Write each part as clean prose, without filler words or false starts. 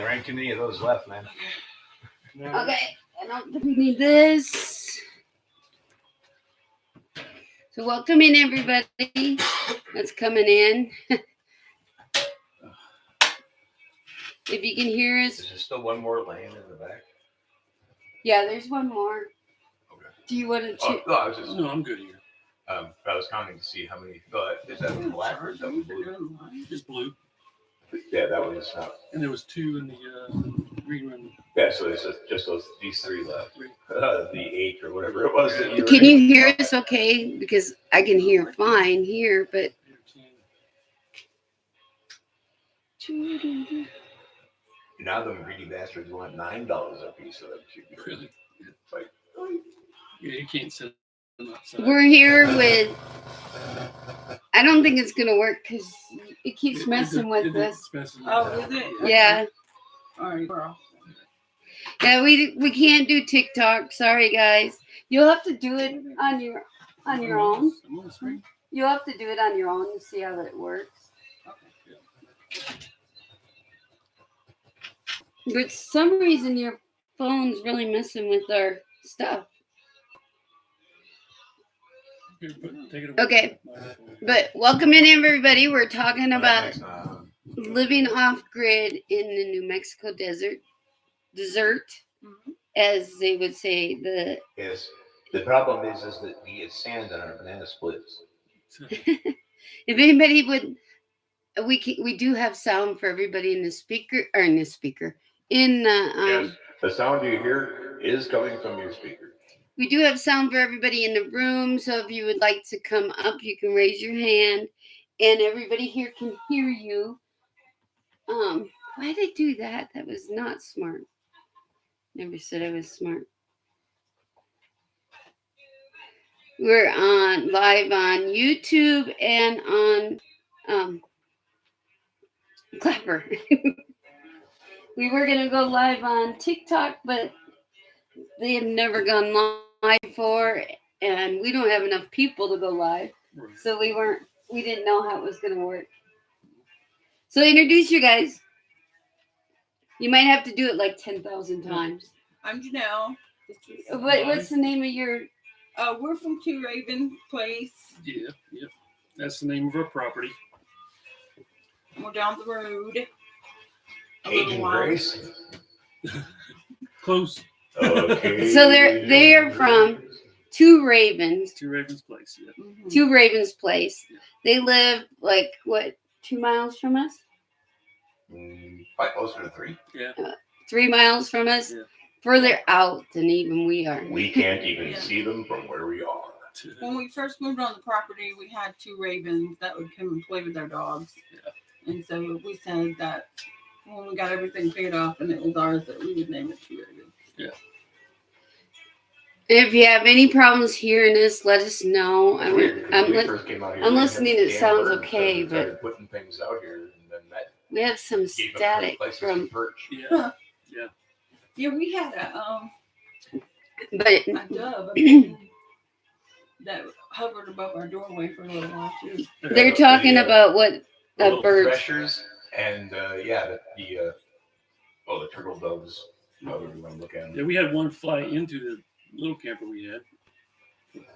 there ain't too many of those left, man. Okay, I don't think we need this. So welcome in everybody that's coming in. If you can hear us. Is there still one more lane in the back? Yeah, there's one more. Okay. Do you want to? No, I was just. No, I'm good here. I was counting to see how many. Is that one black or is that one blue? It's blue. Yeah, that one's not. And there was 2 in the green one. Yeah, so it's just these 3 left. The 8 or whatever it was. That Can you hear us okay? Because I can hear fine here, but. Now them greedy bastards want $9 a piece of them chicken. Really? It's like, yeah, you can't set them outside. We're here with. I don't think it's gonna work because it keeps messing with us. Oh, is it? Yeah. All right. Yeah, we can't do TikTok. Sorry, guys. You'll have to do it on your own. You'll have to do it on your own to see how that works. But for some reason, your phone's really messing with our stuff. Okay, but welcome in everybody. We're talking about living off grid in the New Mexico desert, as they would say. Yes. The problem is that we get sand on our banana splits. If anybody would, we do have sound for everybody in the speaker. Yes, the sound you hear is coming from your speaker. We do have sound for everybody in the room, so if you would like to come up, you can raise your hand, and everybody here can hear you. Why did I do that? That was not smart. Never said I was smart. We're live on YouTube and on Clapper. We were gonna go live on TikTok, but they have never gone live before, and we don't have enough people to go live, so we didn't know how it was gonna work. So introduce you guys. You might have to do it like 10,000 times. I'm Janelle. What's the name of your? We're from Two Raven Place. Yeah. That's the name of our property. We're down the road. Agent Grace. Close. Okay. So they are from Two Ravens. Two Ravens Place. Yeah. Mm-hmm. Two Ravens Place. They live 2 miles from us? Probably closer to 3. Yeah. 3 miles from us. Yeah. Further out than even we are. We can't even see them from where we are. When we first moved on the property, we had 2 ravens that would come and play with our dogs. Yeah. And so we said that when we got everything paid off and it was ours, that we would name it Two Ravens. Yeah. If you have any problems hearing this, let us know. I'm listening. It sounds okay, but putting things out here, and then that we have some static from. Yeah. Yeah, we had a dove that hovered above our doorway for a little while too. They're talking about what the birds. Threshers and the turtle doves. However you want to look at them. Yeah, we had one fly into the little camper we had.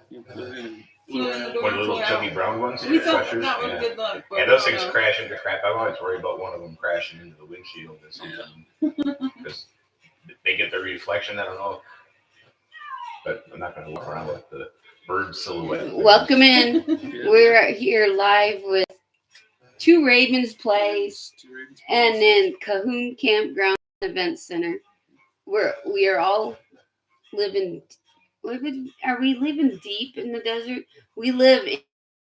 One of the little chubby brown ones. We thought that was good luck. And those things crash into crap. I'm always worried about one of them crashing into the windshield or something. Because they get the reflection. I don't know. But I'm not going to walk around with the bird silhouette. Welcome in. We're here live with Two Ravens Place and then Cahoon Campground Event Center. We are all living. Are we living deep in the desert? We live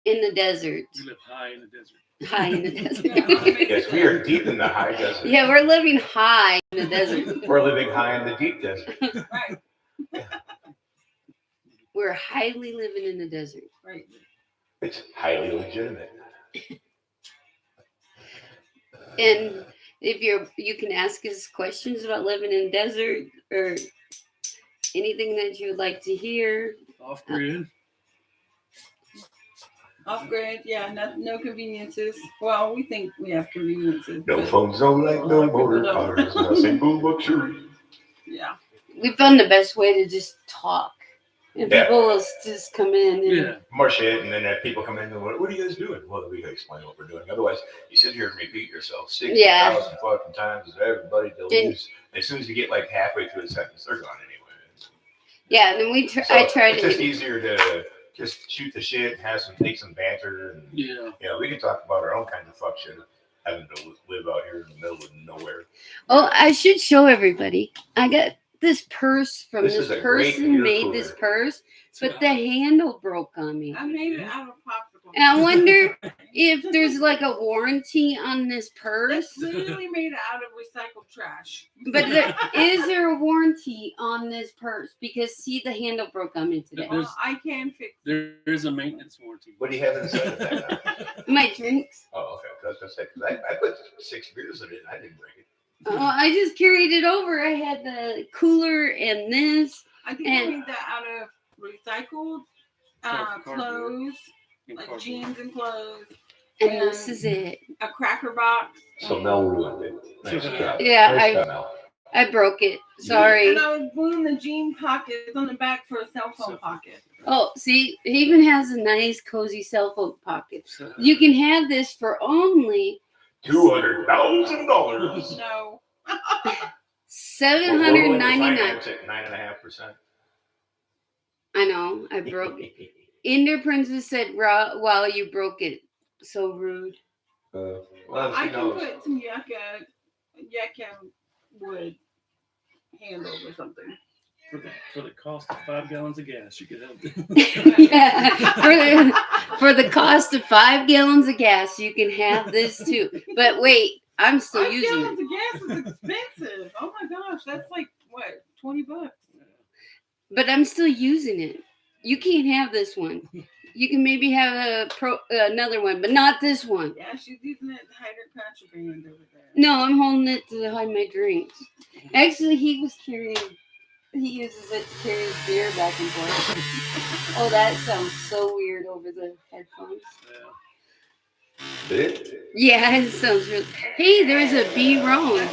in the desert. We live high in the desert. High in the desert. Yes, we are deep in the high desert. Yeah, we're living high in the desert. We're living high in the deep desert. Right. We're highly living in the desert. Right. It's highly legitimate. And if you can ask us questions about living in the desert or anything that you would like to hear. Off grid. Off-grid, yeah, no conveniences. Well, we think we have conveniences. No but phones, no light, a no lot of people motor don't. cars, no single luxury. Yeah. We found the best way to just talk. And Yeah. people will just come in and Yeah. More shit, and then people come in and what are you guys doing? Well, we gotta explain what we're doing. Otherwise, you sit here and repeat yourself 6,000 fucking times to everybody. As soon as you get like halfway through the sentence, they're gone anyway. yeah, and then I tried It's to just easier to just shoot the shit, take some banter, and Yeah. we can talk about our own kind of fuck shit, having to live out here in the middle of nowhere. Oh, I should show everybody. I got this purse from This this is a great person beer made cooler. this purse, but the handle broke on me. I made it out of popsicle. And I wonder if there's like a warranty on this purse. It's literally made out of recycled trash. But is there a warranty on this purse? Because see, the handle broke on me today. Well, I can fix it. There is a maintenance warranty. What do you have inside of that now? My drinks. Oh, okay. I was gonna say, 'cause I put 6 beers in it and I didn't break it. Oh, I just carried it over. I had the cooler and this. I think I made that out of recycled clothes, like jeans and clothes, And this is it. a cracker box. So Mel ruined it. Nice job. Yeah, Nice job, Mel. I broke it. Sorry. And I was gluing the jean pockets on the back for a cell phone pocket. Oh, see, it even has a nice, cozy cell phone pocket. You can have this for only $200,000. No. $799. 9.5%. I know. I broke it. Ender Princess said, "Wow, you broke it. So rude." Well, I she can knows. put some yucca wood handles or something. For the cost of 5 gallons of gas, you could have Yeah. For the cost of 5 gallons of gas, you can have this too. But wait, I'm still 5 using gallons it. of gas is expensive. Oh my gosh, that's like what, $20? But I'm still using it. You can't have this one. You can maybe have another one, but not this one. Yeah, she's using it to hide her contraband over there. No, I'm holding it to hide my drinks. Actually, he uses it to carry his beer back and forth. Oh, that sounds so weird over the headphones. Did it? Yeah, it sounds really. Hey, there's a B Roan.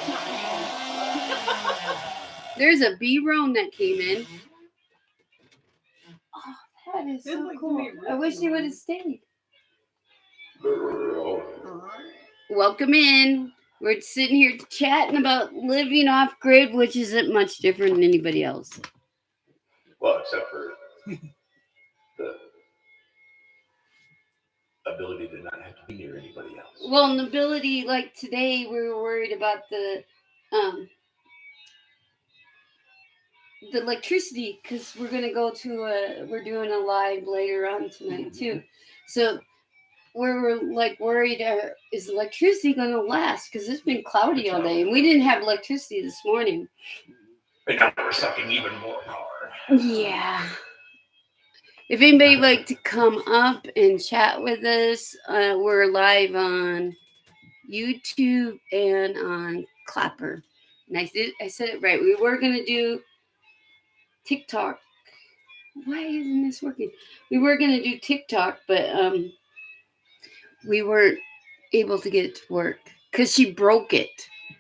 There's a B Roan that came in. Oh, that is so like cool. really I wish he would have nice. stayed. Oh, Welcome in. We're sitting here chatting about living off grid, which isn't much different than anybody else. well, except for the ability to not have to be near anybody else. Well, an ability like today, we were worried about the electricity because we're gonna go to we're doing a live later on tonight too. So we're like worried, is electricity gonna last? Because it's been cloudy all day, and we didn't have electricity this morning. But now we're sucking even more power. Yeah. If anybody would like to come up and chat with us, we're live on YouTube and on Clapper. And I said it right. We were gonna do TikTok. Why isn't this working? We were gonna do TikTok, but we weren't able to get it to work because she broke it.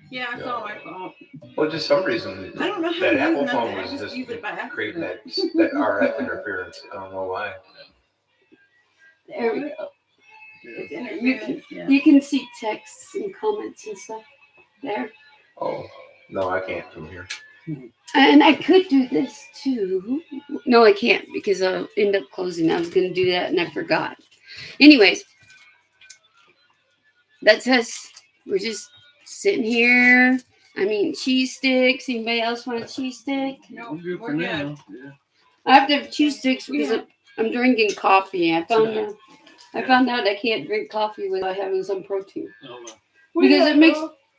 Yeah, it's all my fault. Well, just some reason I don't know how that to use Apple nothing. phone I was just just use it by creating accident. that RF interference. I don't know why. There we go. It's interference, yeah. You can see texts and comments and stuff there. Oh, no, I can't from here. And I could do this too. No, I can't because I'll end up closing. I was going to do that and I forgot. Anyways, that's us. We're just sitting here. I mean, cheese sticks. Anybody else want a cheese stick? No, We're good we're for good. now. Yeah. I have to have cheese sticks because I'm drinking coffee. I found out I can't drink coffee without having some protein Oh, because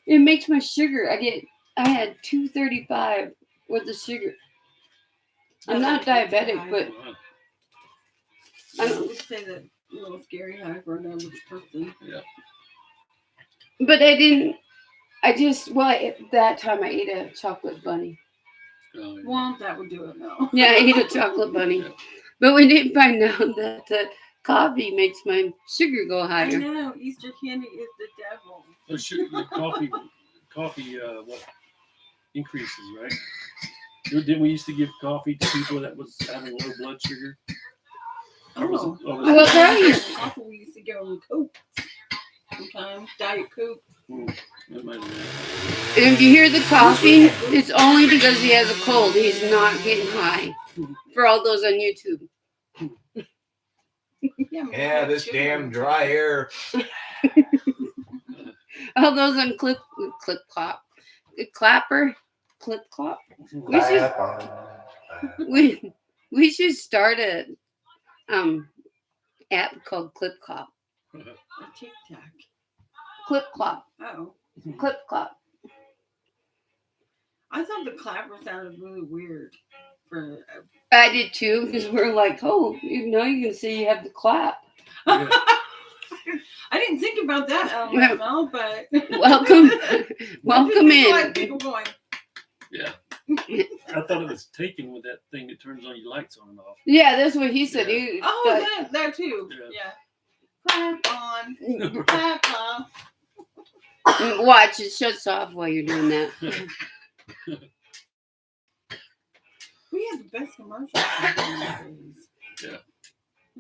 it makes my sugar. I had 235 with the sugar. I'm not diabetic, but wow. I I don't. would say that a little scary high for an average person. But I didn't. I just at that time I ate a chocolate bunny. Oh, yeah. Well, that would do it now. Yeah, I ate a chocolate bunny. But we didn't find out that coffee makes my sugar go I higher. know Easter candy is the devil. The coffee, what increases, right? Didn't we used to give coffee to people that was having low blood sugar? Or was it, Oh, Well, probably- coffee we used to give them Coke. Sometimes Diet Coke. That might have been. And if you hear the coughing, it's only because he has a cold. He's not getting high. For all those on YouTube. Yeah, this damn dry air. All those on clip clop. Clapper. Clip clop. We should start a app called Clip Clop. A TikTok. Clip Clop. Oh, Clip Clop. I thought the clapper sounded really weird. I did too, because we're like, oh, you can see you have the clap. Yeah. I didn't think about that LML, but Welcome in. People going. Yeah. I thought it was taken with that thing that turns on your lights on and off. Yeah, that's what he said. Yeah. That too. Yeah. Clap on. Clap off. Watch, it shuts off while you're doing that. We had the best commercials nowadays. Yeah.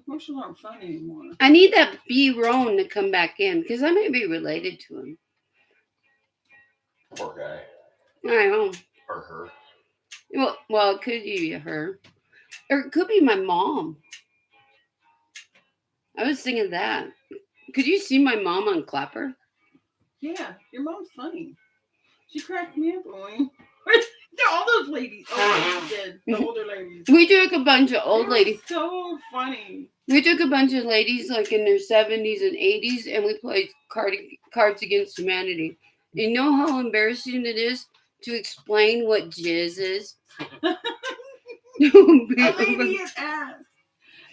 Commercials aren't fun anymore. I need that B. Roan to come back in, because I may be related to him. Poor guy. I know. Or her. Well, it could be her. Or it could be my mom. I was thinking that. Could you see my mom on Clapper? Yeah, your mom's funny. She cracked me up going. All those ladies. Oh, she did. The older ladies. We took a bunch of old ladies. So funny. We took a bunch of ladies like in their 70s and 80s, and we played Cards Against Humanity. You know how embarrassing it is to explain what jizz is? A lady had asked,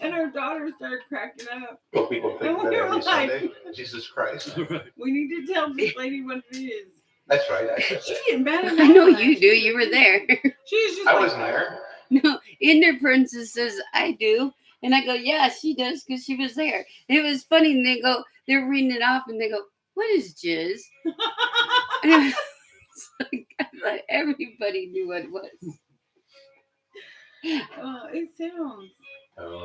and her daughter started cracking up. Well, people think And that we were every like- Sunday. Jesus Christ. We need to tell this lady what it is. That's right. She getting mad at I know us. you do. You were there. She's just I like, wasn't there. No, Ender Princess says, I do. And I go, yeah, she does because she was there. And it was funny. And they're reading it off and they go, what is jizz? And I thought everybody knew what it was. it sounds.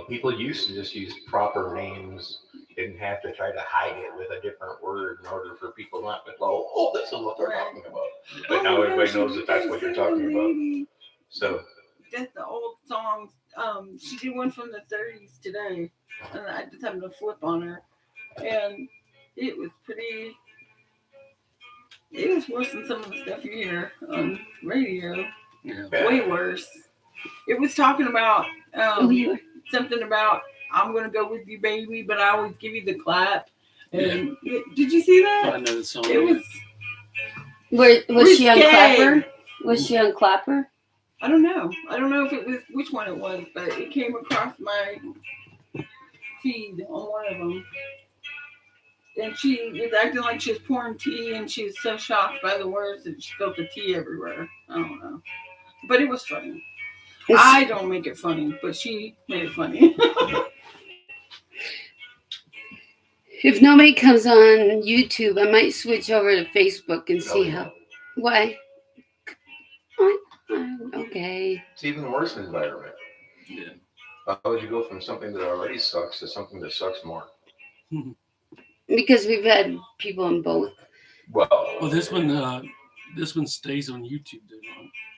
People used to just use proper names. Didn't have to try to hide it with a different word in order for people not to go, oh, this is what they're talking about. But now everybody knows that that's what you're talking about. So That's the old songs. She did one from the 30s today, and I just happened to flip on her, and it was pretty. It was worse than some of the stuff you hear on radio. Yeah. Way worse. It was talking about something about I'm gonna go with you, baby, but I always give you the clap. And did you see that? I know the song. It was. Was she on risque. Clapper? Was she on Clapper? I don't know. I don't know if it was which one it was, but it came across my feed on one of them. And she was acting like she was pouring tea, and she was so shocked by the words that she spilled the tea everywhere. I don't know. But it was funny. I don't make it funny, but she made it funny. If nobody comes on YouTube, I might switch over to Facebook and see how. Why? Okay. it's even worse environment. Yeah. How would you go from something that already sucks to something that sucks more? Because we've had people on both. Well, this one stays on YouTube.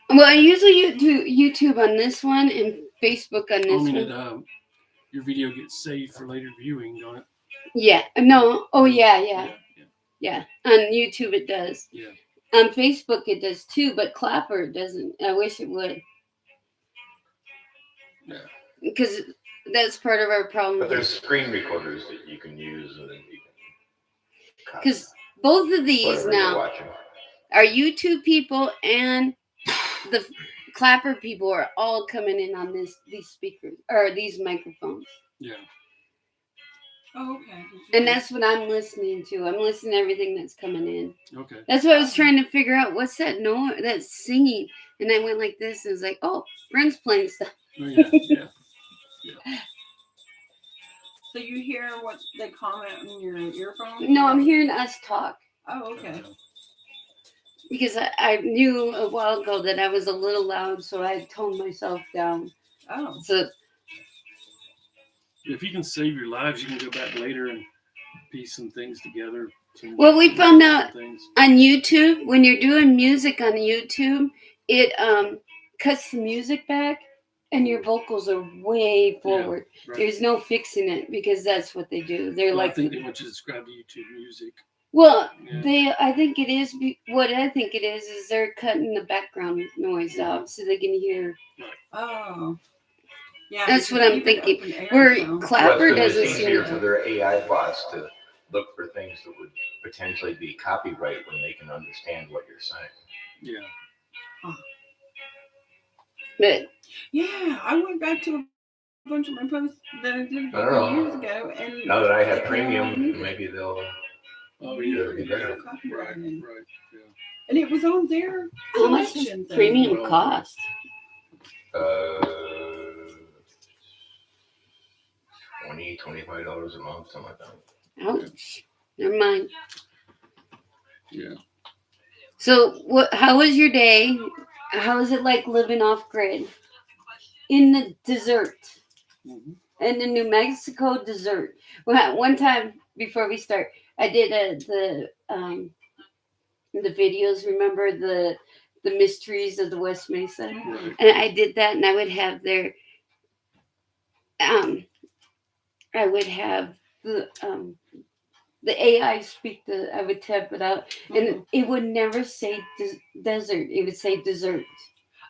Well, I usually do YouTube on this one and Facebook on this one. Your video gets saved for later viewing, don't it? Yeah. No. Oh, yeah. On YouTube it does. Yeah. On Facebook it does too, but Clapper doesn't. I wish it would. Yeah. Because that's part of our problem. but there's screen recorders that you can use, and then you can. Because both of these whatever you're now watching. are YouTube people and the Clapper people are all coming in on these speakers or these microphones. Yeah. Oh, okay. And that's what I'm listening to. I'm listening to everything that's coming in. Okay. That's what I was trying to figure out. What's that noise? That's singing. And I went like this and was like, oh, friends playing stuff. Oh, yeah. So So you hear what they comment on your earphones? No, I'm hearing us talk Oh, okay. because I knew a while ago that I was a little loud, so I toned myself down. Oh. So If you can save your lives, you can go back later and piece some things together. Well, we found out things. on YouTube, when you're doing music on YouTube, it cuts the music back and your vocals are way forward. Right. There's no fixing it because that's what they do. They're Well, I like, think they want you to describe to YouTube music. well, Yeah. I think it is, what I think it is they're cutting the background noise out so they can hear. Oh. Yeah. That's what because I'm even thinking. open air Where sounds- Clapper Well, it's doesn't easier seem for their AI bots to look for things that would potentially be copyright when they can understand what you're saying. Yeah. but Yeah, I went back to a bunch of my posts that I did I don't know. years ago, and Now that I they have came premium, on music. maybe they'll. Oh, It'll yeah. be better. Right. Copyrighted. Right. Yeah. And it was on their how much does selection thing. premium Well, cost? $25 a month, something like that. Ouch. Never mind. Yeah. So, how was your day? How is it like living off grid in the desert, Mm-hmm. in the New Mexico desert? Well, one time before we start, I did the videos. Remember the mysteries of the West Mesa, Right. and I did that, and I would have I would have the AI speak I would type it out, and it would never say desert. It would say dessert.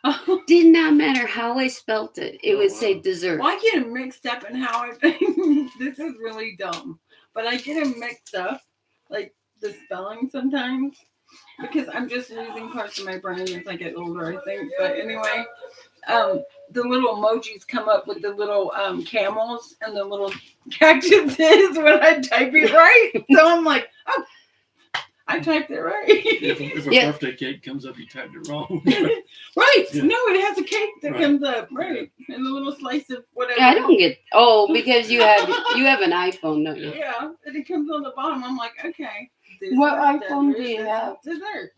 Oh. Did not matter how I spelt it. It Oh, would wow. say dessert. Well, I get them mixed up in how I this is really dumb, but I get them mixed up, like the spelling sometimes, because I'm just losing parts of my brain as I get older, I think. But anyway, the little emojis come up with the little camels and the little cactuses when I type it right. So I'm like, oh, I typed it right. If a Yeah. birthday cake comes up, you typed it wrong. Right. Yeah. No, it has a cake that Right. comes up, right, and a little slice of whatever. I don't get. Oh, because you have an iPhone, don't you? Yeah, and it comes on the bottom. I'm like, okay. This What is iPhone dessert, do you this have? is Dessert.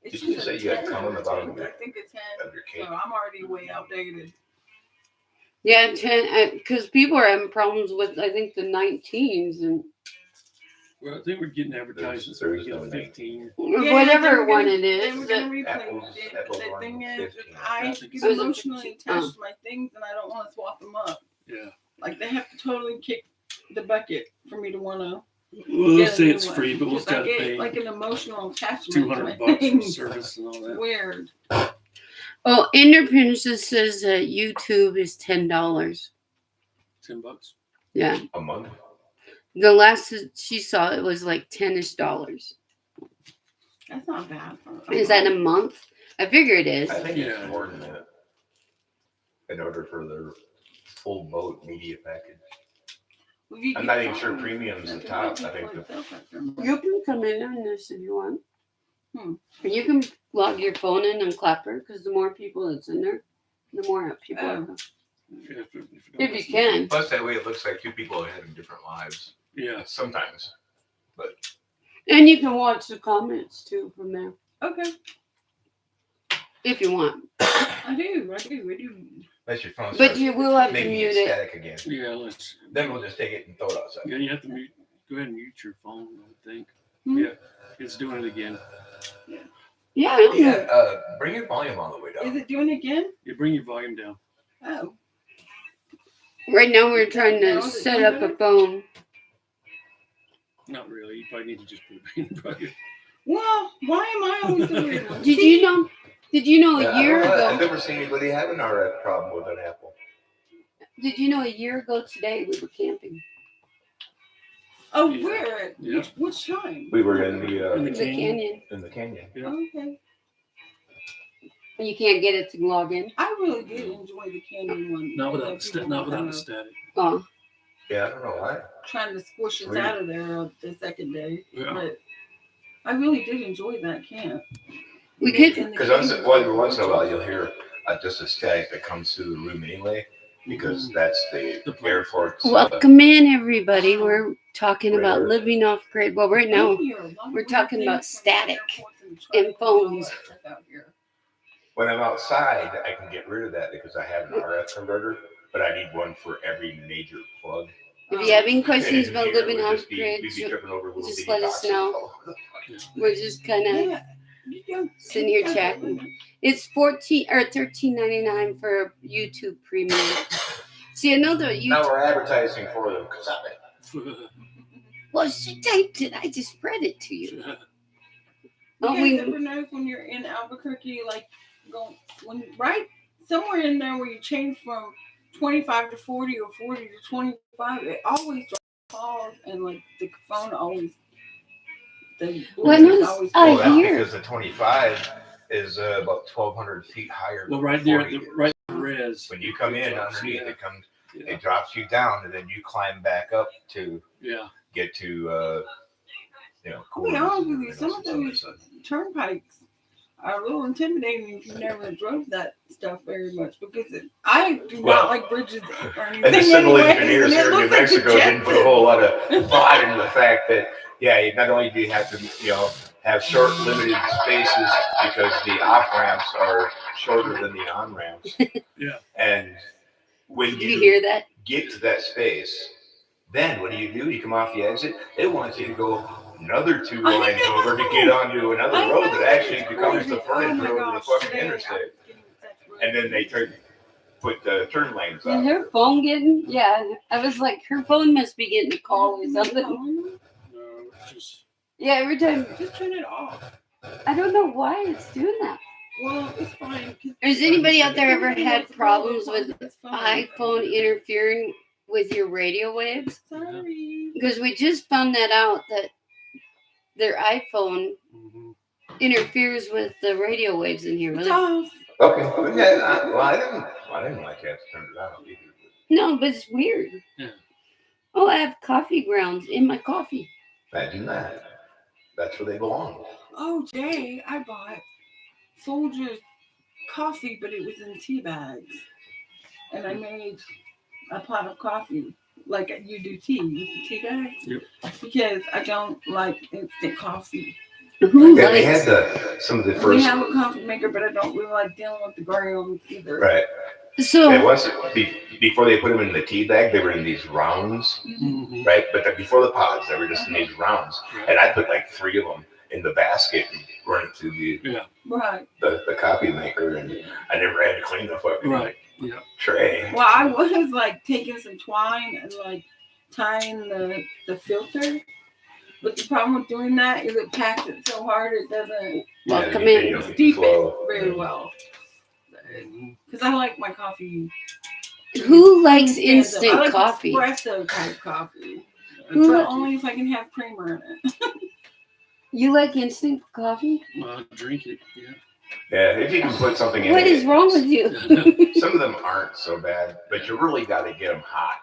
It's Did you just say a you had 10 cum on the bottom I think it's 10. Of your So cake. I'm already way outdated. Yeah, 10. Because people are having problems with I think the 19s and Well, I think we're getting advertisements so we get a 15. Yeah, whatever they were one gonna- it They is. were going to replace Apple's- it. Apple's The one thing was is, 15. I I think get it's emotionally 15. attached to my things, and I don't want to swap them up. Yeah. Like they have to totally kick the bucket for me to want to. Well, let's say it's free, but we'll I start get paying like an emotional attachment to my $200 for things. service and all that. Weird. Oh, Independence says that YouTube is $10. $10. Yeah, A month? the last she saw it was like $10-ish. That's not bad. Is that a month? I figure it is. I think Yeah. it's more than that. In order for their full boat media package. I'm not even sure premium's the top. I think You can come in on this if you want. Hmm. You can log your phone in and Clapper because the more people that's in there, the more people are. Yeah, If you can. Plus, that way it looks like two people are having different lives. Yeah. Sometimes. And you can watch the comments too from there Okay. if you want. I do. Unless your phone But starts you will have to making mute it it. static again. Yeah, let's. Then we'll just take it and throw it outside. Yeah, you have to mute. Go ahead and mute your phone, I would think. Hmm? Yeah, it's doing it again. Yeah, I don't know. Yeah, bring your volume all the way down. Is it doing it again? You bring your volume down. Oh. Right now we're trying to set up a phone. Not really. You probably need to just put it in the bucket. Well, why am I always the weird one? Did you know? Did you know Yeah, a I year don't know. I've ago? never seen anybody have an RF problem with an Apple. Did you know a year ago today we were camping? Oh, Yeah. where? Yeah. Which time? We were in In The the canyon. the canyon. Yeah. Okay. And you can't get it to log in. I really did enjoy the canyon one. Not Although without, people not were without kind the of static. Oh, Yeah, I don't know why. trying to squish us Really? out of there the second day. Yeah. But I really did enjoy that camp. we could. In the Because canyon. once in a while you'll hear just a static that comes through the room anyway. because that's the The place. airport's. Welcome in, everybody. We're talking about Radar. living off grid. Well, right now we're talking about static and phones. When I'm outside, I can get rid of that because I have an RF converter, but I need one for every major plug. If you have any questions And about here living we'd off just be- grid, we'd be tripping over little just bitty let us boxes. know. We're just kind of Yeah. sitting here chatting. It's $13.99 for YouTube Premium. See, another Now YouTube. we're advertising for them. Well, she typed it. I just read it to you. You Oh, guys we. ever know when you're in Albuquerque, like going right somewhere in there where you change from 25 to 40 or 40 to 25, it always calls and like the phone always. When was Well, I that's hear? because the 25 is about 1,200 feet higher. Well, than right the there, 40 is. right res. When you come in Drops, underneath, yeah. it comes, Yeah. it drops you down, and then you climb back up to Yeah. get to, To be quarters honest with and you, everything some else of and those such. turnpikes are a little intimidating if you never drove that stuff very much because I do Well, not like bridges or anything. And the civil anyways, engineers and it here in New looks like a Mexico jet didn't put a whole lot of thought into the fact that, yeah, not only do you have to, have short, limited spaces because the off ramps are shorter than the on ramps. Yeah. And when Did you you hear that? get to that space, then what do? You come off the exit. They want you to go another 2 lines over to get onto another road that actually becomes the frontage road of the fucking interstate. And then they put the turn lanes Is out. her phone getting? Yeah, I was like, her phone must be getting a call or something. No, it's just Yeah, every time. Just turn it off. I don't know why it's doing that. Well, it's fine. Has anybody out there ever had problems with iPhone interfering with your radio waves? Sorry. Because we just found that out that their iPhone interferes with the radio waves in here. It's Really? off. Okay. Yeah, I didn't like that to turn it out either. No, but it's weird. Yeah. Oh, I have coffee grounds in my coffee. Imagine that. That's where they belong. Oh, Jay, I bought Folgers coffee, but it was in tea bags. And I made a pot of coffee like you do tea with the tea bags. Yep. Because I don't like instant coffee. Who Yeah, they likes? had some of the We first. have a coffee maker, but I don't really like dealing with the grounds either. Right. So It was before they put them in the tea bag. They were in these rounds, Mhm. right? But before the pods, they were just in these rounds, and I put like 3 of them in the basket and run it through Right. the coffee maker, and I never had to clean the fucking Right. Yeah. tray. Well, I was like taking some twine and like tying the filter. But the problem with doing that is it packs it so hard it doesn't Well, come you in. know, steep flow. it very well. Because I like my coffee. who likes I instant like coffee? espresso type coffee. Who But li- only if I can have creamer in it. You like instant coffee? Well, drink it. Yeah. Yeah, if you can put something in What it. is wrong with you? Some of them aren't so bad, but you really got to get them hot.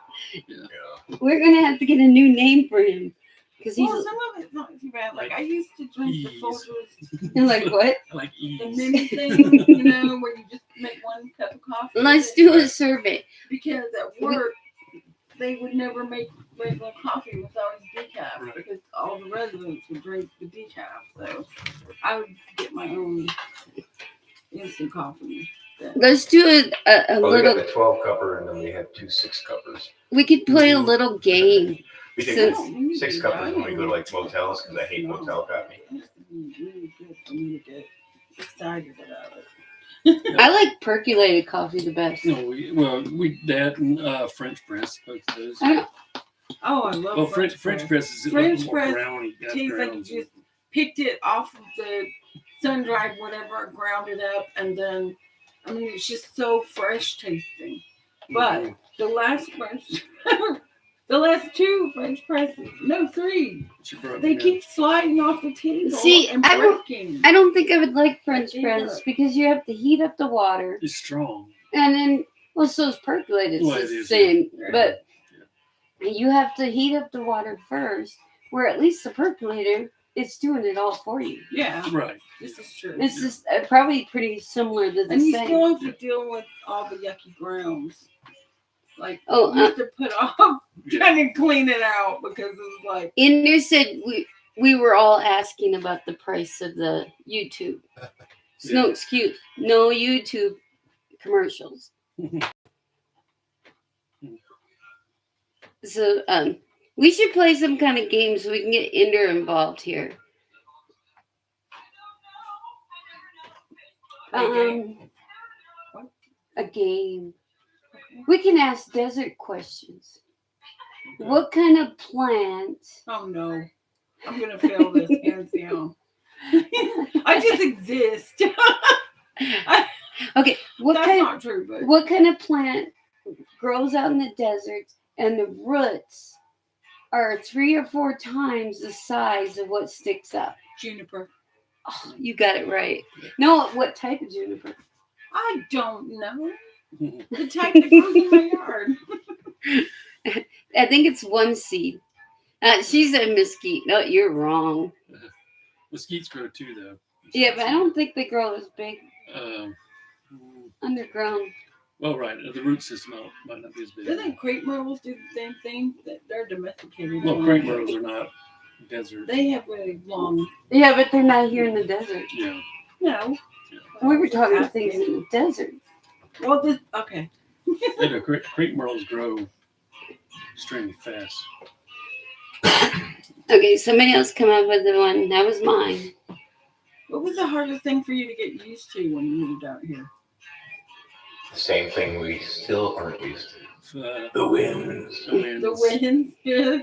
Yeah. We're gonna have to get a new name for him because he's Well, some of it's not too bad. Like I used to drink the Ease. Folgers, like, what? I like the ease. mini thing, you know, where you just make 1 cup of coffee. Let's do a survey. Because at work, they would never make regular coffee. It was always decaf Right. because all the residents would drink the decaf. So I would get my own instant coffee. Let's do a Well, we got little. the 12 cupper, and then we have 2 6-cuppers. We could play a little game. We think Since- 6 cuppers when we go to like motels because I hate motel coffee. It used to be really good for me to get excited about it. I like percolated coffee the best. No, we that and French press, both of those. I don't- Oh, I love Well, French press is a little French more press brownie. got tastes like you grounds. just picked it off of the sun dried whatever, ground it up, and then I mean it's just so fresh tasting. But the last the last 2 French presses, no 3, She brought they me keep sliding off the table See, and I don't- breaking. I don't think I would like French Yeah. press because you have to heat up the water It's strong. and then well, so it's percolated. Well, It's it the is, same, yeah. but you have to heat up the water first. Where at least the percolator, it's doing it all for you. Yeah, Right. this is true. It's just probably pretty similar to the And you same. still have to deal with all the yucky grounds. Like, Oh, used to put off Yeah. trying to clean it out because it was like, Ender said we were all asking about the price of the YouTube. Yeah. No excuse. No YouTube commercials. So we should play some kind of game so we can get Ender involved here. A game. We can ask desert questions. What kind of plant? oh no, I'm gonna fail this hands down. I just exist. Okay, That's not true, but what kind of plant grows out in the desert and the roots are 3 or 4 times the size of what sticks up? juniper. Oh, you got it right. No, what type of juniper? I don't know. The type that grows in my yard. I think it's one seed. She said mesquite. No, you're wrong. Mesquites grow too, though. Yeah, but I don't think they grow as big underground. Well, right. The root system might not be as big. Doesn't crepe myrtles do the same thing? That they're domesticated. No, crepe myrtles are not desert. They have really long. Yeah, but they're not here in the desert. Yeah. No. We were talking about things in the desert. Well, this okay. Yeah, no, crepe myrtles grow extremely fast. Okay, somebody else come up with the one. That was mine. What was the hardest thing for you to get used to when you moved out here? The same thing we still aren't used to. The winds. The winds. Yeah.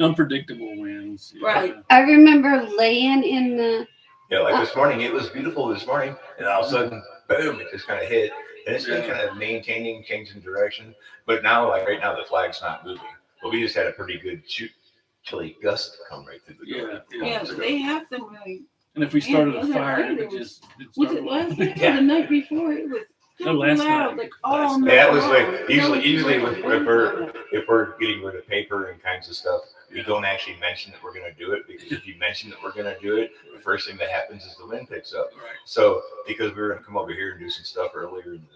Unpredictable winds. Yeah. Right. I remember laying in the. Yeah, like this morning, it was beautiful this morning, and all of a sudden, boom, it just kind of hit. And it's been kind of maintaining, changing direction. But now, like right now, the flag's not moving. But we just had a pretty good chilly gust come right through the door. Yeah, they have them really. And if we started Man, a fire, it it would was- just. Was it last night Yeah. or the night before? It was No, last loud, night. like all Last night night. Yeah, it was long. like No, usually it's if like we're getting rid of paper and kinds of stuff, we don't actually mention that we're going to do it, because if you mention that we're going to do it, the first thing that happens is the wind picks up. Right. So because we were going to come over here and do some stuff earlier in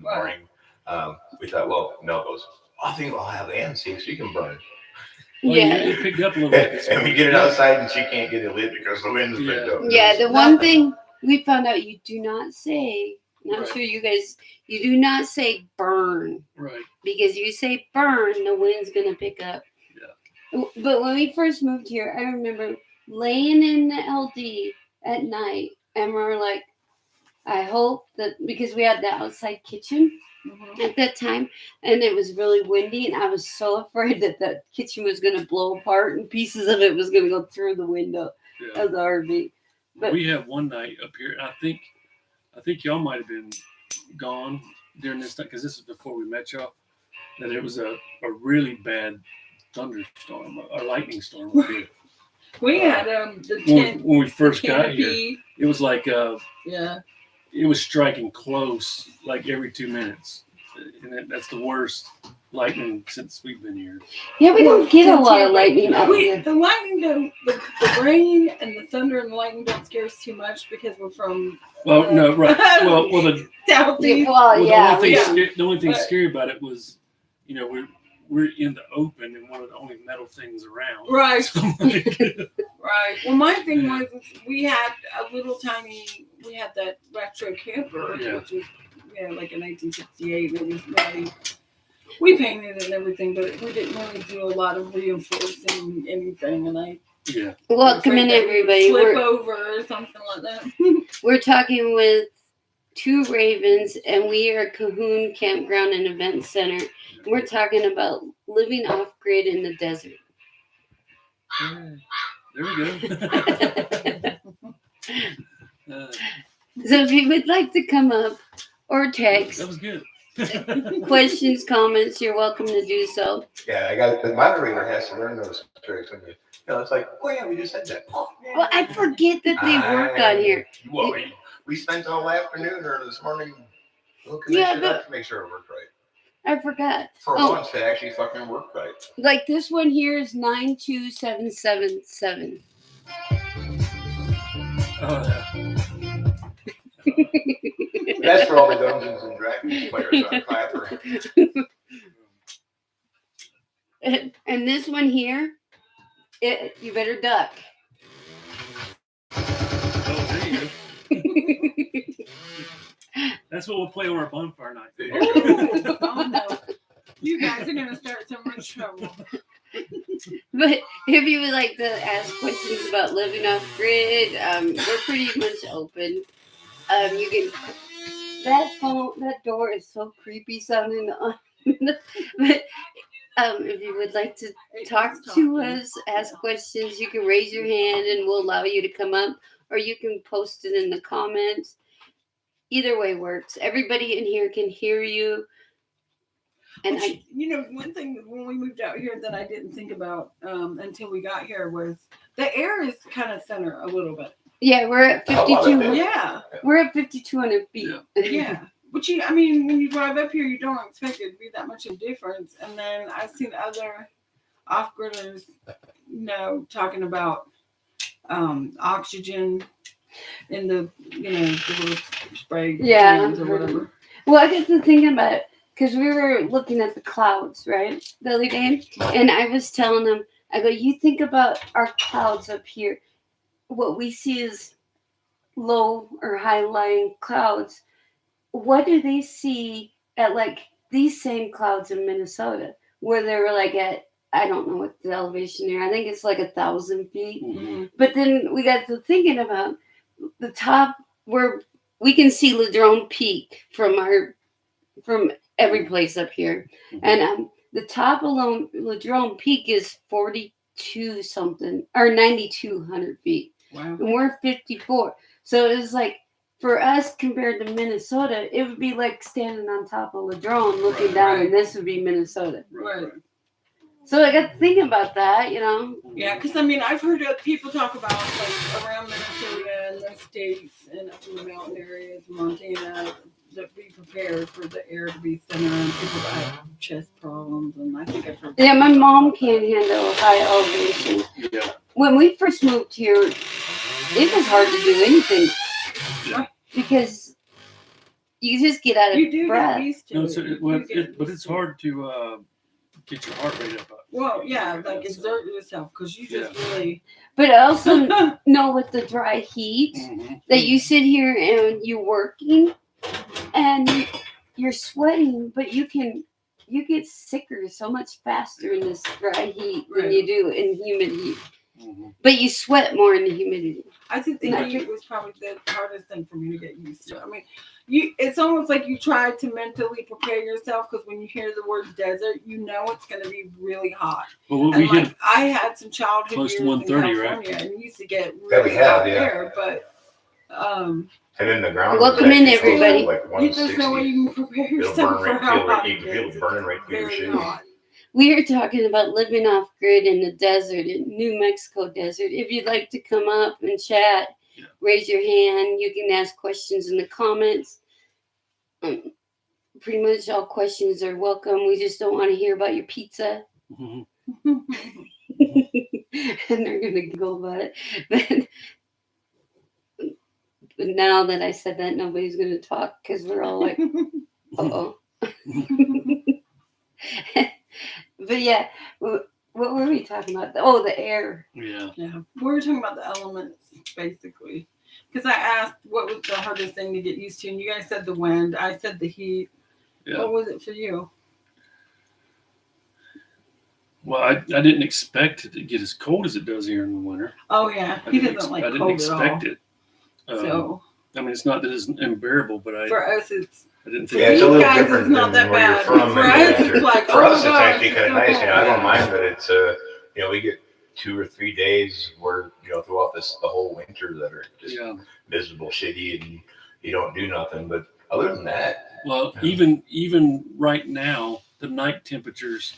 the Right. morning, we thought, well, no, goes. I think I'll have Ann see if she can burn. Well, Yeah. It picked up a little bit. this And we morning. get it outside and she can't get it lit because the wind's picked up. Yeah, the one thing we found out you do not say. And I'm Right. sure you guys. You do not say burn. Right. Because you say burn, the wind's gonna pick up. Yeah. But when we first moved here, I remember laying in the LD at night, and we were like, I hope that, because we had the outside kitchen Mhm. at that time, and it was really windy, and I was so afraid that the kitchen was gonna blow apart and pieces of it was gonna go through the window Yeah. of the RV. But We have one night up here. I think y'all might have been gone during this time, because this is before we met y'all. That it was a really bad thunderstorm or lightning storm up here. We had the When tent. we first got here, canopy. it was like Yeah. it was striking close like every 2 minutes, and that's the worst lightning since we've been here. yeah, we don't get a Well, lot of lightning out We, here. the lightning don't, the rain and the thunder and the lightning don't scare us too much because we're from Well, no, right. Well, the southeast. the only thing scary about it was, we're in the open and one of the only metal things around. Right. So, like, Right. Well, my thing was we had we had that retro camper, Yeah. which was like in 1968. It was really, we painted it and everything, but we didn't really do a lot of reinforcing anything. And I yeah. Welcome in, everybody. Flip over or something like that. We're talking with 2 Ravens, and we are Cahoon Campground and Event Center. We're talking about living off grid in the desert. There we go. So if you would like to come up or text That was good. questions, comments, you're welcome to do so. Yeah, the moderator has to learn those tricks. When it's like, oh yeah, we just said that. Well, I forget that they work on here. Well, we spent all afternoon or this morning looking Yeah, this shit up to make sure it worked right. I forgot. For Oh. once, it actually fucking worked right. Like this one here is 92777. Oh, yeah. That's for all the Dungeons and Dragons players on Clapper. And this one here, you better duck. Oh, there you go. That's what we'll play on our bonfire night. Ooh, oh no. You guys are going to start so much trouble. But if you would like to ask questions about living off grid, we're pretty much open. You can. That door is so creepy sounding. But if you would like to talk to us, ask questions, you can raise your hand and we'll allow you to come up, or you can post it in the comments. Either way works. Everybody in here can hear you. And Which, you know, one thing when we moved out here that I didn't think about until we got here was the air is kind of thinner a little bit. Yeah, we're at 5,200. Yeah. We're at 5,200 feet. Yeah. But I mean, when you drive up here, you don't expect it to be that much of a difference. And then I've seen other off-gridders, talking about oxygen in the, the little spray cans or whatever. Well, I got to thinking about it because we were looking at the clouds, right, the other day, and I was telling them, I go, you think about our clouds up here. What we see is low or high-lying clouds. What do they see at like these same clouds in Minnesota, where they were like at, I don't know what the elevation here. I think it's like 1,000 feet. Mm-hmm. But then we got to thinking about the top where we can see Ladrone Peak from every place up here, and the top alone Ladrone Peak is 42 something or 9,200 feet. Wow. And we're 54. So it's like, for us compared to Minnesota, it would be like standing on top of Ladrone looking down, and this would be Minnesota. Right. So I got to think about that, Yeah, because I mean, I've heard people talk about like around Minnesota and the states and up in the mountain areas, Montana, that be prepared for the air to be thinner and people that have chest problems. And I think I've heard. Yeah, my mom can't handle high elevation. Yeah. When we first moved here, it was hard to do anything. Yeah. Because you just get out of breath. Get used to No, it. but it's hard to get your heart rate up. Well, yeah, like exert yourself because you just really. But I also know with the dry heat that you sit here and you're working and you're sweating, but you get sicker so much faster in this dry heat than you do in humid heat. Mm-hmm. But you sweat more in the humidity. I think the heat was probably the hardest thing for me to get used to. I mean, it's almost like you try to mentally prepare yourself because when you hear the word desert, you know it's going to be really hot. Well, I had some childhood close years to 130, in California, right? and we used to get really hot there, but and in the ground. Welcome in, everybody. Like there's no way you can prepare yourself for how hot it feel is. it burning right through your Very shoes. hot. We are talking about living off grid in the desert, in New Mexico desert. If you'd like to come up and chat, raise your hand. You can ask questions in the comments. Pretty much all questions are welcome. We just don't want to hear about your pizza. Mm-hmm. And they're going to giggle about it. But now that I said that, nobody's going to talk because we're all like, uh-oh. But yeah, what were we talking about? Oh, the air. Yeah. Yeah. We were talking about the elements, basically. Because I asked what was the hardest thing to get used to, and you guys said the wind. I said the heat. Yeah. What was it for you? Well, I didn't expect it to get as cold as it does here in the winter. Oh, yeah. He doesn't like cold at all. I didn't expect it. So, I mean, it's not that it's unbearable, but for us, I didn't Yeah, think it's a little guys, different it's not than that where bad. you're from. For us, it's like, for oh us, it's gosh, actually kind of it's so nice. cold. I don't mind that it's we get 2 or 3 days where throughout the whole winter that are just miserable, shitty, and you don't do nothing. But other than that, well, even right now, the night temperatures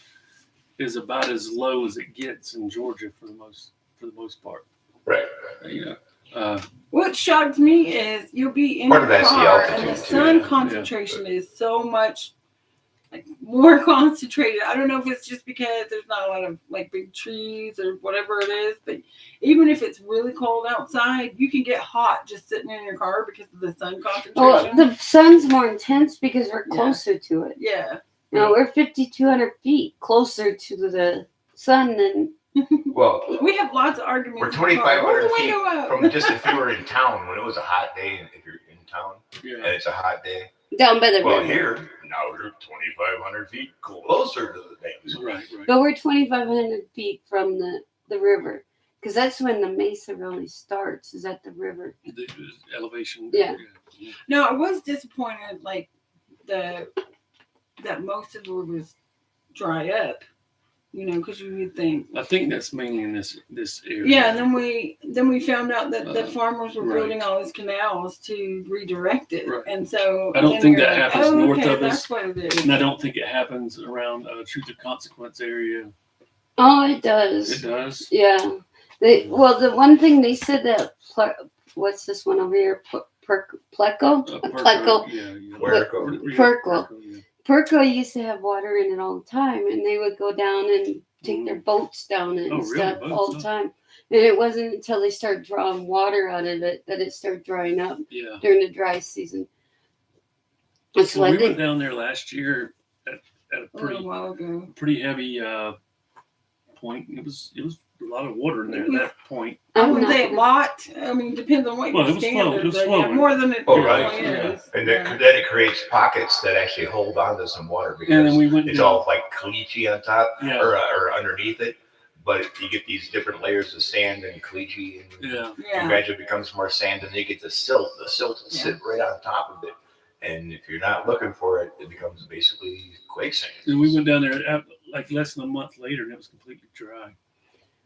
is about as low as it gets in Georgia for the most part. Right. What shocked me is you'll be in Part your of that's the car and altitude, the too, sun yeah. concentration is so much more concentrated. I don't know if it's just because there's not a lot of big trees or whatever it is, but even if it's really cold outside, you can get hot just sitting in your car because of the sun concentration. Well, the sun's more intense because we're closer to it. Yeah. No, we're 5,200 feet closer to the sun than. Well, We have lots of arguments. we're in the car. 2,500 Where's the feet window up? from just if you were in town when it was a hot day, and if you're in town and Yeah. it's a hot day. Down by the Well, river. here now we're 2,500 feet closer to the damn sun. Right. But we're 2,500 feet from the river. Because that's when the mesa really starts, is at the river. The elevation. Yeah. No, I was disappointed, like that most of the rivers dry up. You know, because you would think. I think that's mainly in this area. Yeah, and then we found out that the farmers were right. building all these canals to redirect it, Right. and so I don't then think you're that like, happens north okay, of that's us. what it is. And I don't think it happens around Truth or Consequence area. Oh, it does. It does. Yeah. Well, the one thing they said that, what's this one over here? Pleco? Pleco. Yeah. Puerco. Puerco. Yeah. Puerco used to have water in it all the time, and they would go down and take their boats down it Oh, and really? stuff Boats, all the huh? time. And it wasn't until they started drawing water out of it that it started drying up Yeah. during the dry season. That's Well, why we they. went down there last year at a A little pretty while ago. heavy point. It was a lot of water in there at that point. I I'm wouldn't not say a gonna- lot. I mean, depends on what Well, your it was standard, flowing. It was but yeah, flowing. more than it Oh, really right. is. And Yeah. then it creates pockets that actually hold on to some water And then because we went it's down. all like caliche on top Yeah. or underneath it. But you get these different layers of sand and caliche, and Yeah. Yeah. it gradually becomes more sand, and then you get the silt. The silt will Yeah. sit right on top of it. And if you're not looking for it, it becomes basically quicksand. And we went down there like less than a month later, and it was completely dry.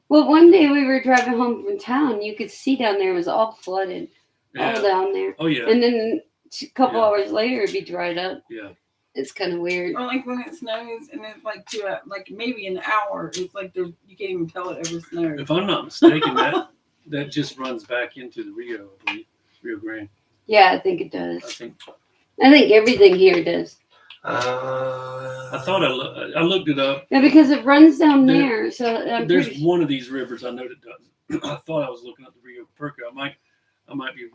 Well, one day we were driving home from town. You could see down there it was all flooded, Yeah. all down there. Oh yeah. And then a couple Yeah. hours later, it'd be dried up. Yeah. It's kind of weird. Or like when it snows and it's like like maybe an hour. It's like you can't even tell it ever snowed. If I'm not mistaken, that just runs back into the Rio, I believe, Rio Grande. Yeah, I think it I does. think. I think everything here does. I thought I looked it up. Yeah, because it runs down There- there. So I'm There's pretty one of these rivers I know that does. I thought I was looking at the Rio Puerco. I might be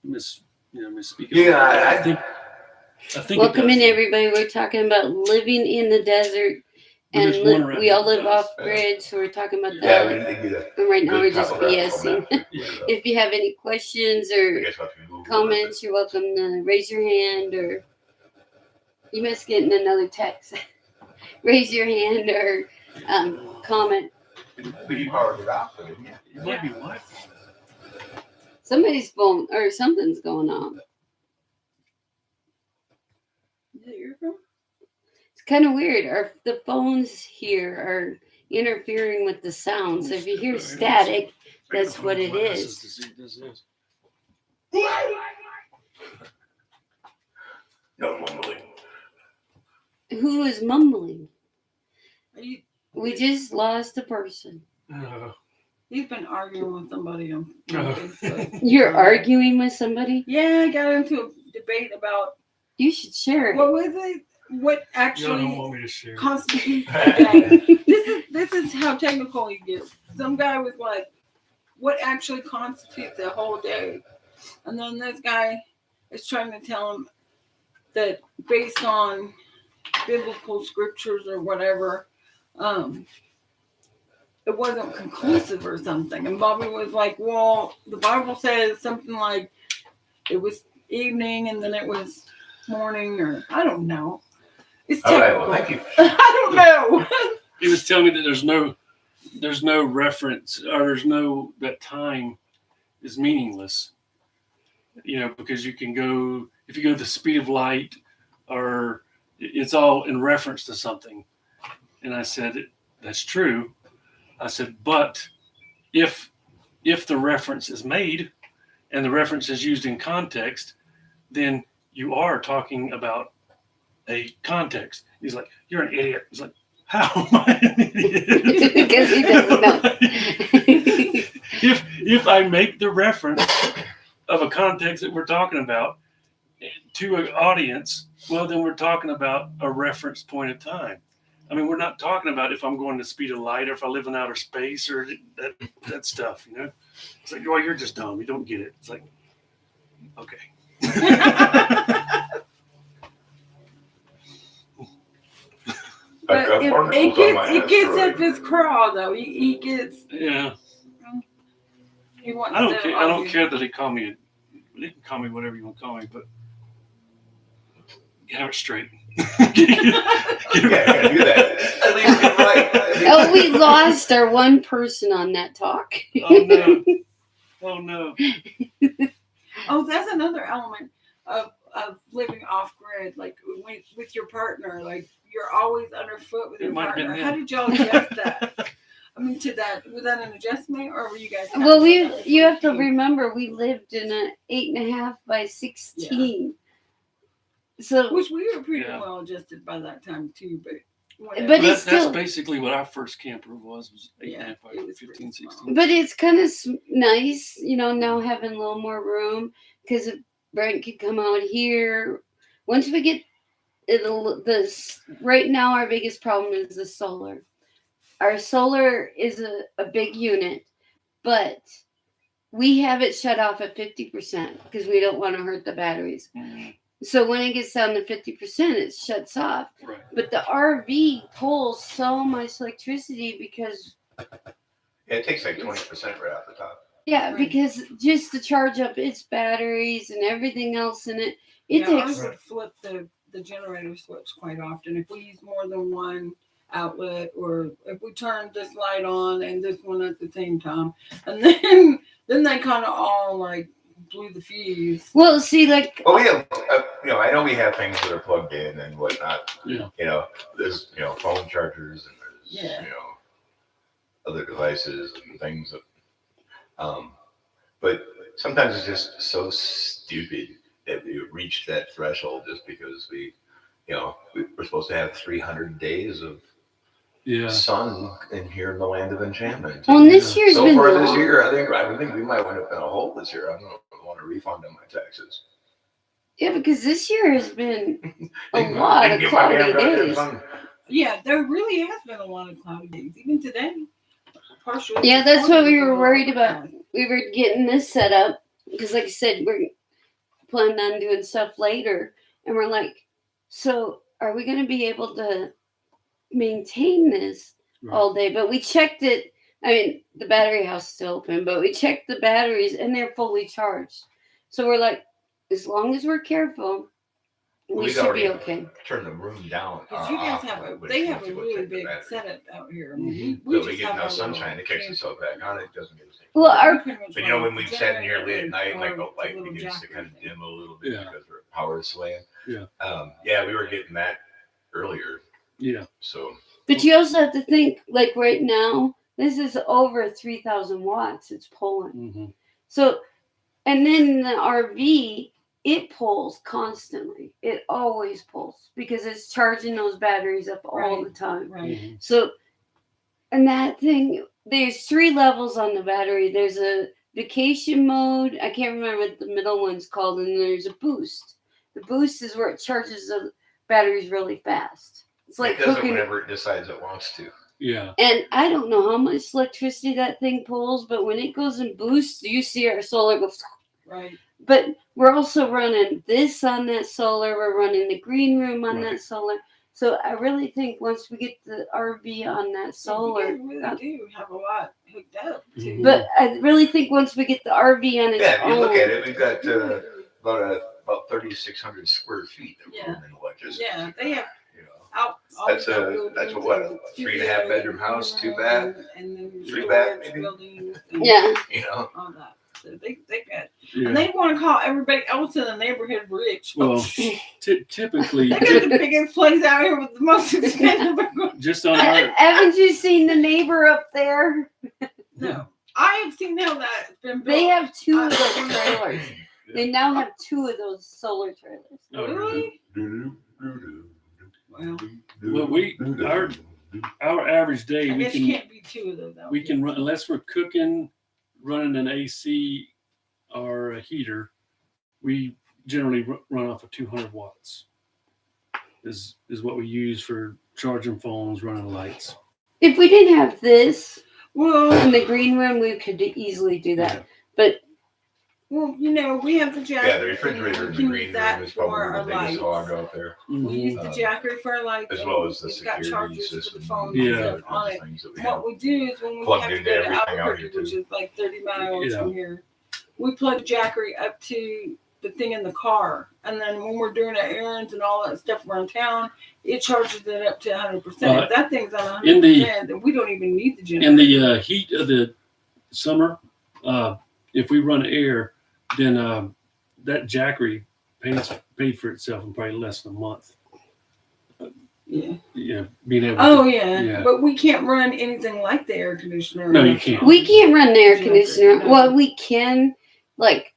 misspeaking. Yeah, I think. Welcome it in, does. everybody. We're talking about living in the desert, But and there's one around we all here live that does. off grid, so we're talking about Yeah, we that. didn't do that. And right now we're Good just topographical BSing. map. If you have any questions I or guess we'll have to Google comments, you're welcome to raise your hand, or you must get in another text. Raise your hand or comment. But you powered it off, didn't you? It might be Wi-Fi. Somebody's phone or something's going on. Is it your phone? It's kind of weird. The phones here are interfering with the sound. So if you hear static, that's what it is. This is. No mumbling. Who is mumbling? Are you, We just lost a person. he's been arguing with somebody on Oh. Facebook. You're arguing with somebody? Yeah, I got into a debate about You should share what it. was it? What Y'all actually don't want me to share. constitutes a day? This is how technical you get. Some guy was like, "What actually constitutes a whole day?" And then this guy is trying to tell him that based on biblical scriptures or whatever, it wasn't conclusive or something. And Bobby was like, "Well, the Bible says something like it was evening and then it was morning, or I don't know." It's All right, technical. well, thank you. I don't know. He was telling me that there's no reference, or there's no, that time is meaningless. Because you can go, if you go the speed of light, or it's all in reference to something. And I said, that's true. I said, but if the reference is made and the reference is used in context, then you are talking about a context. He's like, you're an idiot. He's like, how am I an idiot? Because he doesn't know. if I make the reference of a context that we're talking about to an audience, well, then we're talking about a reference point of time. I mean, we're not talking about if I'm going the speed of light or if I live in outer space or that stuff, It's like, oh, you're just dumb. You don't get it. It's like, okay. But A barnacle it on gets my it gets asteroid. up his craw though. He gets Yeah. he wants. I don't to care. I don't argue. care that they call me. They can call me whatever you want to call me, but have it straight. Yeah, you gotta do that. At least get right. Oh, we lost our one person on that talk. Oh no! Oh no! Oh, that's another element of living off grid, like with your partner. Like you're always underfoot with It your might have been partner. him. How did y'all adjust that? I mean, to that was that an adjustment, or were you guys? Well, happy with that you have to routine? remember we lived in a 8.5 by 16. So, Which we were pretty Yeah. well adjusted by that time too, but. But Well, it's that's still- basically what our first camper was 8.5 Yeah, by it was 15, pretty 16. but it's kind of nice, now having a little more room because Brent could come out here. Once we get this, right now our biggest problem is the solar. Our solar is a big unit, but we have it shut off at 50% because we don't want to hurt the batteries. Mhm. So when it gets down to 50%, it shuts off. Right. But the RV pulls so much electricity because, Yeah, it takes like 20% right off the top. yeah, Right. because just to charge up its batteries and everything else in it, it Ours takes. would flip the generator switch quite often if we use more than one outlet, or if we turn this light on and this one at the same time, and then they kind of all like blew the fuse. Well, see, like, Well, we have, I know we have things that are plugged in and whatnot. Yeah. There's, phone chargers and there's, Yeah. other devices and things that, but sometimes it's just so stupid that we reach that threshold just because we're supposed to have 300 days of Yeah. sun in here in the land of enchantment. well, this year's So been far long. this year, I think we might wind up in a hole this year. I don't want a refund on my taxes. Yeah, because this year has been a Didn't lot of get my damn cloudy goddamn days. sun. Yeah, there really has been a lot of cloudy days, even today. Partially. Yeah, that's what we were was worried a lot. about. We were getting this set up because, like I said, we're planning on doing stuff later, and we're like, so are we going to be able to maintain this Right. all day? But we checked it. I mean, the battery house is still open, but we checked the batteries and they're fully charged. So we're like, as long as we're careful, we We've should be already okay. Turn the room down. Because you guys have they have a really big setup. setup out here. I Mhm. mean, So we just get have enough our sunshine, little it kicks camp. itself back on. It doesn't get the same. Well, We our pretty much But run when we sat in here late generator at night, like or the light little begins to jack kind of thing. dim a little bit Yeah. because our power is swaying. Yeah. Yeah, we were getting that earlier. Yeah. So but you also have to think, like right now, this is over 3,000 watts. It's pulling. Mm-hmm. So, and then the RV, it pulls constantly. It always pulls because it's charging those batteries up all Right. the time. Right. Mm-hmm. So, and that thing, there's 3 levels on the battery. There's a vacation mode. I can't remember what the middle one's called. And there's a boost. The boost is where it charges the batteries really fast. It's like it does it hooking. whenever it decides it wants to. Yeah. And I don't know how much electricity that thing pulls, but when it goes in boost, you see our solar go. Right. But we're also running this on that solar. We're running the green room on Right. that solar. So I really think once we get the RV on that solar, You guys really do have a lot hooked up too. Mhm. but I really think once we get the RV on its Yeah, if you look at own, it, we've got about 3,600 square feet of Yeah. room in electricity. Yeah, they have You know, out. That's what, a 3.5 bedroom house, 2 bath, and then 3 bath, storage maybe? buildings. And yeah. you know. all that. So they got, Yeah. and they want to call everybody else in the neighborhood rich. Well, typically, They got the biggest place out here with the most expensive. just on our Haven't you seen the neighbor up there? No, I have seen how that's been built. They have 2 of those trailers. They now have 2 of those solar trailers. Really? Well, Well, our average day I we guess can you can't be 2 of those. out we here. can run unless we're cooking, running an AC or a heater. We generally run off of 200 watts. Is what we use for charging phones, running lights. If we didn't have this Well, in the green room, we could easily do that. Yeah. But Well, we have the Jackery. Yeah, the refrigerator in the green room is probably our the biggest lights. hog out there, We use the Jackery for our lights, as well as the it's got security chargers system. for the phone and Yeah. the other stuff on kinds it. of things that we What have. we do is when we Plugged have to into go to everything out Albuquerque, here, which too. is like 30 miles Yeah. from here, we plug Jackery up to the thing in the car, and then when we're doing our errands and all that stuff around town, it charges it up to 100%. If that thing's on 100%, then we don't even need the generator. In the heat of the summer, if we run air, then that Jackery paid for itself in probably less than a month. Yeah. Yeah, being able. Oh to, yeah, but we can't run anything like the air conditioner. No, you can't. We can't run the air Jackery, conditioner. no. Well, we can, like,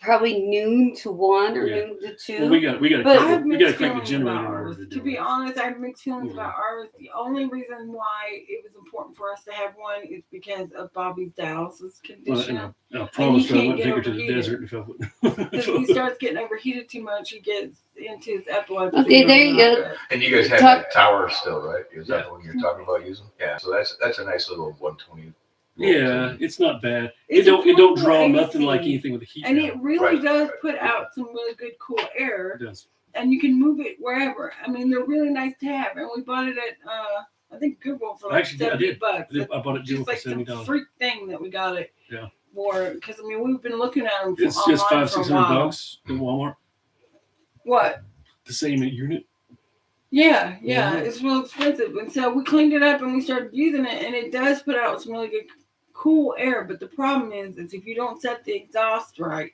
probably noon to 1 or Yeah. noon to 2. Well, we got But- I have we got to mixed crank the feelings generator about in order ours. to To do be it. honest, I have mixed feelings Yeah. about ours. The only reason why it was important for us to have one is because of Bobby's dialysis condition. Well, I promised her I can't wouldn't get take her to the overheated. desert if I wouldn't. Because he starts getting overheated too much, he gets into his epilepsy. Okay, there you go. And you guys have Talk- that tower still, right? Is that the one you're talking about using? Yeah. So that's a nice little 120. Yeah, it's not bad. It's It don't portable draw nothing AC, like anything with a heat. And pad. it really Right. does put out some really good cool air. It does. And you can move it wherever. I mean, they're really nice to have. And we bought it at, I think Google for like Actually, I did. $70. I bought it Google Just for like some $70. freak thing that we got it Yeah. for. Because, I mean, we've been looking at them It's online just for a while. $500-600 at Walmart. What? The same unit. Yeah, Mhm. it's real expensive. And so we cleaned it up and we started using it. And it does put out some really good, cool air. But the problem is if you don't set the exhaust right,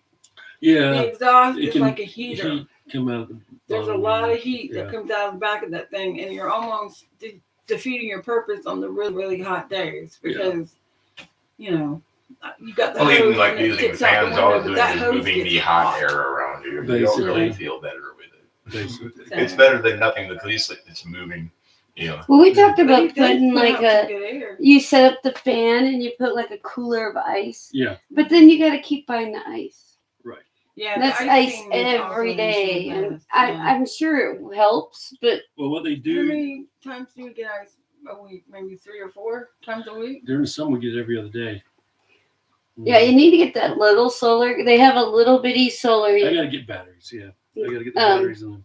Yeah. the exhaust it is can like a heater. Heat come out. Of the There's a bottom lot end. of heat that Yeah. comes out of the back of that thing, and you're almost defeating your purpose on the really, really hot days because, you got the Well, hose even like and it using sticks out the fans, all window, it's but doing that is hose moving the gets hot air around you. You don't really Basically. feel better with it. Basically. It's better than nothing. At least it's moving. Well, we talked But about it does putting put like out some a. good air. You set up the fan and you put like a cooler of ice, Yeah. but then you got to keep buying the ice. Right. Yeah, That's the ice icing is every also day, the and best, yeah. I'm sure it helps, but Well, what they How do many times do you get ice a week? Maybe 3 or 4 times a week? during the summer, we get it every other day. yeah, you need to get that little solar. They have a little bitty solar. I gotta get batteries. Yeah, I gotta get the Um, batteries in them.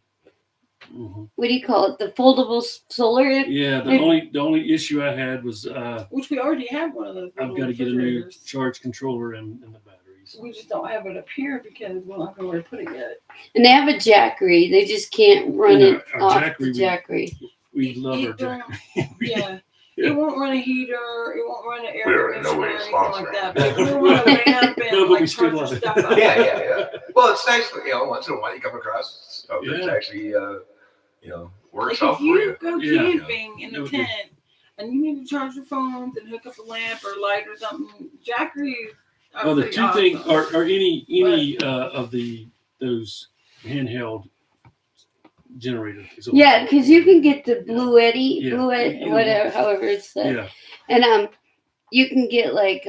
Mm-hmm. What do you call it? The foldable solar. Yeah, the only issue I had was Which we already have one of those. I've little got to get a new refrigerators. charge controller and the batteries. We just don't have it up here because we don't have nowhere to put it yet. And they have a Jackery. They just can't run Yeah, it our off Jackery, the Jackery. We love our It don't- Jackery. Yeah. Yeah. It won't run a heater. It won't run an air We are in no conditioner way or anything like sponsoring. that. But we want to ramp and No, but like we still charge love the it. stuff up. Yeah. Well, it's nice, once in a while you come across stuff that's Yeah. actually, works Like out if for you you. go Yeah. camping in That a would be- tent and you need to charge your phones and hook up a lamp or light or something, Jackery is Well, the pretty two awesome. things or any of those handheld generators. is all- Yeah, because you can get the Blue Eddy, Yeah. Blue Eddy, Yeah. whatever, however it's said. Yeah, And you can get like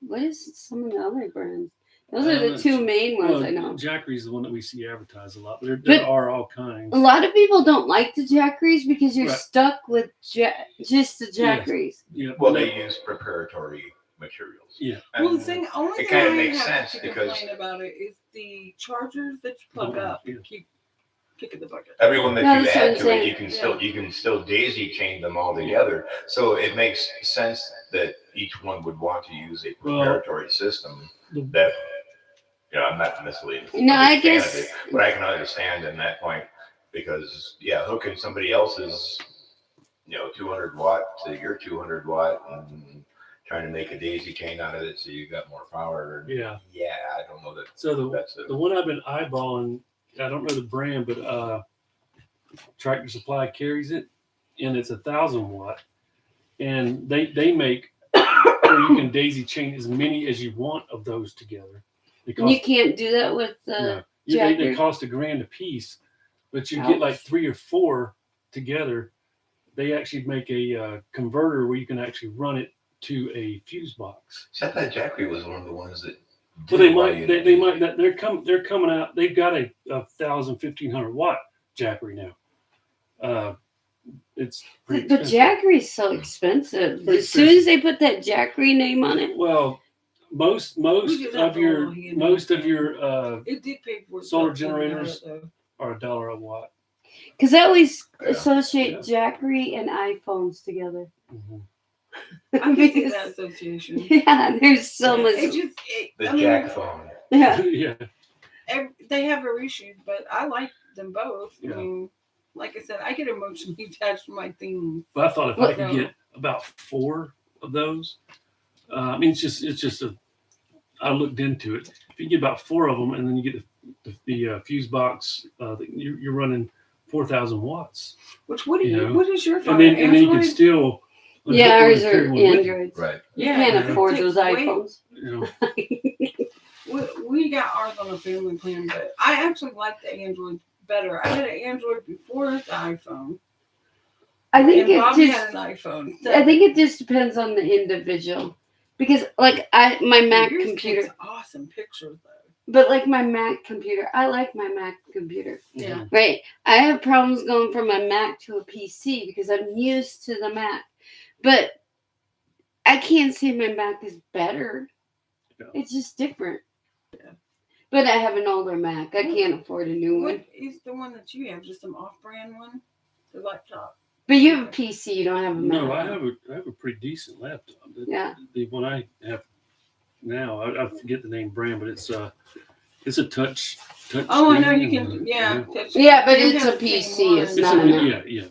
what is some of the other brands? Those are the two main ones well, I know. Jackery's the one that we see advertised a lot. There But- are all kinds. A lot of people don't like the Jackeries because you're Right. stuck with just the Jackeries. Yeah, Well, they use preparatory materials. Yeah. Well, the And thing, only it thing kinda I makes have sense to because- complain about it is the chargers that you plug up Yeah. and keep kicking the bucket. everyone that No, you that's add what I'm to it, saying. you can still daisy chain them all together. So it makes sense that each one would want to use a Well, preparatory system the- that, I'm not necessarily No, a I big fan of guess- it, but I can understand in that point because hooking somebody else's 200 watt to your 200 watt and trying to make a daisy chain out of it so you got more power. Yeah. I don't know that So that's the one I've been eyeballing, I don't know the brand, but Tractor Supply carries it, and it's 1,000 watt, and they make where you can daisy chain as many as you want of those together. And you can't do that with the. No. They Jacker. cost $1,000 a piece, but you Ouch. get like 3 or 4 together. They actually make a converter where you can actually run it to a fuse box. I thought Jackery was one of the ones that. So did allow you to they do might that. they're coming out. They've got a 1,500 watt Jackery now. It's pretty But expensive. Jackery's so expensive. Pretty As soon as they put that Jackery name on it, Well, most We just have of to your all hand most it. of your It did pay for solar itself, generators though. are $1 a watt. Because I always Yeah. associate Jackery and iPhones together. Mhm. I can see that association. Yeah, there's so much. It just, The I mean, jack phone. Yeah. Yeah. they have their issues, but I like them both. Yeah. I mean, like I said, I get emotionally attached to my things. But I thought if I Well, could no. get about 4 of those, I mean, it's just a. I looked into it. If you get about 4 of them, and then you get the fuse box, you're running 4,000 watts, Which what do You you? know, What is your phone? and then you can Android? still. Yeah, ours are carry one with you, Androids. Right. You Yeah, can't it afford takes those way- iPhones. You know, We got ours on a family plan, but I actually like the Android better. I had an Android before the iPhone. I think And it Bobby just. had an iPhone. I think it just depends on the individual, because like my Mac Yours computer, takes awesome pictures though. but like my Mac computer, I like my Mac computer. Yeah. Right, I have problems going from my Mac to a PC because I'm used to the Mac, but I can't say my Mac is better. Yeah. It's just different. Yeah. But I have an older Mac. I can't afford a new one. What is the one that you have? Just some off-brand one? The laptop. But you have a PC. You don't have a Mac. No, I have a pretty decent laptop. Yeah. The one I have now, I forget the name brand, but it's a touch. Oh, I know screen you and, can. Yeah. touch- Yeah, but you it's have a the PC, same it's one. not a Mac. yeah.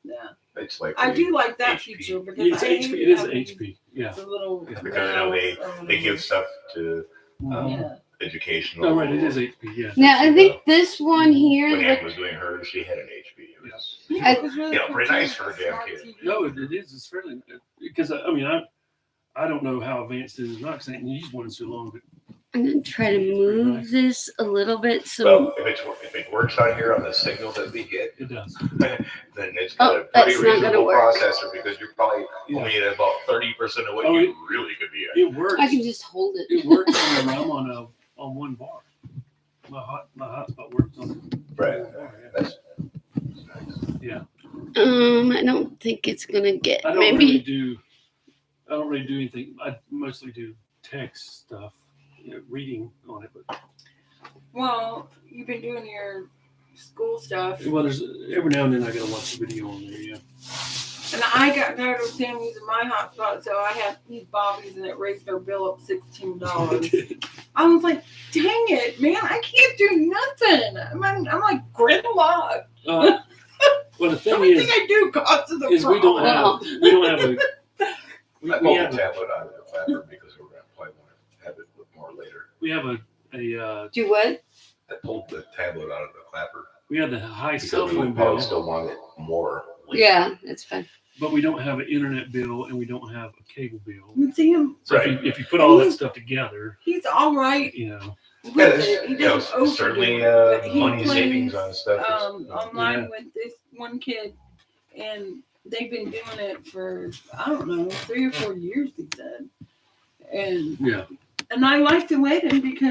Yeah. It's like I do like that HP. feature because It's I HP. hate It is having HP. Yeah. The little Yeah. Because they give stuff to Yeah. educational. No, right. It is HP. Yeah. Now I think this one here, When like, Ann was doing hers, she had an HP. It was, Yeah, it was really you know, cool pretty too, nice for a with damn smart kid. TV. No, it is. It's fairly because I mean I don't know how advanced it is. Not because I ain't used one so long, but I'm gonna try to It's pretty move nice. this a little bit so. well, if it works out here on the signal that we get, it does. then it's got Oh, a pretty that's not gonna reasonable work. processor because you're probably Yeah. only at about 30% of what Oh, you really could be at. It works. I can just hold it. It works when I'm on one bar. My hotspot works on Right. one bar, yeah. That's nice. Yeah. I don't think it's gonna get. I don't really do anything. I mostly do text stuff, reading on it. But Well, you've been doing your school stuff, well, there's every now and then I gotta watch a video on there. Yeah. and I got tired of Sam using my hotspot, so I had to use Bobby's, and it raised their bill up $16. I was like, "Dang it, man! I can't do nothing. I'm like grandma. Well, the thing Everything is I do causes a we don't problem." have we don't have a I we pulled have the tablet out of the clapper because we were going to probably want to have it look more later. we have a Do what? I pulled the tablet out of the clapper we have the high because cell we phone would probably bill, still want it more. later. Yeah, that's fine. but we don't have an internet bill and we don't have a cable bill. But Sam, So if you put all that stuff together, he's all right Yeah, with it's, it. He you know, doesn't overdo certainly it, but he money plays, savings on stuff. online Yeah. with this one kid, and they've been doing it for I don't know 3 or 4 years. He said, and yeah. I like to let him because